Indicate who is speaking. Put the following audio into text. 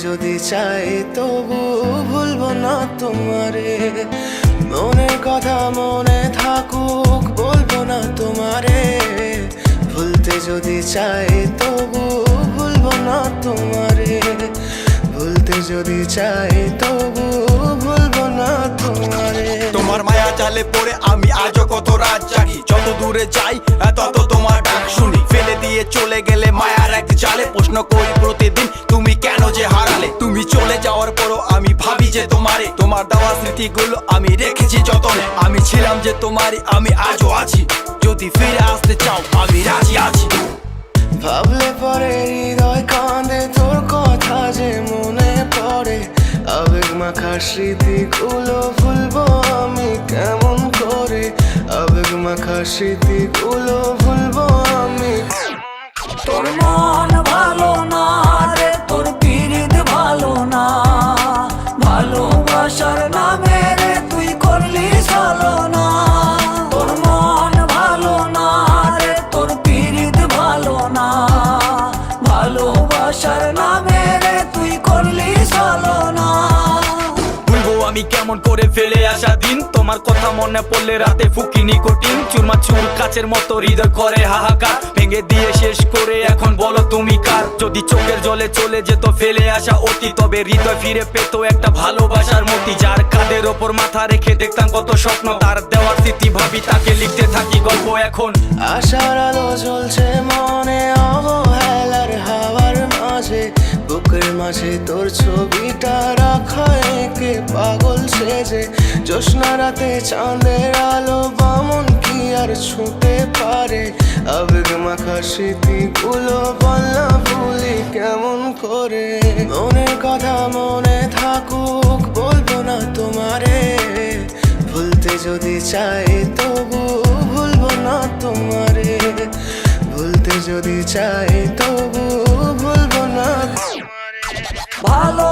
Speaker 1: যদি চাই তবু ভুলবো না তোমারে। মনের কথা মনে থাকুক বলবো না তোমারে। ভুলতে যদি চাই তবু ভুলবো না তোমারে। ভুলতে যদি চাই তবু ভুলবো না তোমারে।
Speaker 2: তোমার মায়া জালে পড়ে আমি আজও কত রাত জাগি। যত দূরে যাই তত তোমার ডাক শুনি। ফেলে দিয়ে চলে গেলে মায়ার এক জালে প্রশ্ন করি প্রতিদিন তুমি কেন যে হারালে। তুমি চলে যাওয়ার পরও আমি ভাবি যে তোমারে। তোমার দেওয়া স্মৃতিগুলো আমি রেখেছি যতনে। আমি ছিলাম যে তোমারই, আমি আজও আছি। যদি ফিরে আসতে চাও আমি রাজি আছি।
Speaker 1: ভাবলে পরে হৃদয় কাঁদে, তোর কথা যে মনে পড়ে। আবেগ মাখা স্মৃতিগুলো ভুলবো আমি কেমন করে। আবেগ মাখা স্মৃতিগুলো ভুলবো আমি।
Speaker 3: তোর মন ভালো না রে, তোর পিরিত ভালো না। ভালোবাসার নামে রে তুই করলি ছলনা। তোর মন ভালো না রে, তোর পিরিত ভালো না। ভালোবাসার নামে রে তুই করলি ছলনা।
Speaker 2: ভুলবো আমি কেমন করে ফেলে আসা দিন। তোমার কথা মনে পড়লে রাতে ফুকি নিকোটিন। চুরমাচুর কাচের মতো হৃদয় করে হাহাকার। ভেঙে দিয়ে শেষ করে এখন বলো তুমি কার। যদি চোখের জলে চলে যেত ফেলে আসা অতীত, তবে হৃদয় ফিরে পেত একটা ভালোবাসার মতি। যার কাঁধের ওপর মাথা রেখে দেখতাম কত স্বপ্ন, তার দেওয়ার স্মৃতি ভাবি তাকে লিখতে থাকি গল্প এখন।
Speaker 1: আশার আলো জ্বলছে মনে অবহেলার হাওয়ার মাঝে। বুকের মাঝে তোর ছবিটা রাখা একে পাগল সেজে। জ্যোৎস্না রাতে চাঁদের আলো বামন কি আর ছুঁতে পারে। আবেগ মাখা স্মৃতিগুলো বলনা ভুলি কেমন করে। মনের কথা মনে থাকুক বলবো না তোমারে। ভুলতে যদি চাই তবু ভুলবো না তোমারে। ভুলতে যদি চাই তবু ভুলবো না তোমারে।
Speaker 3: ভালো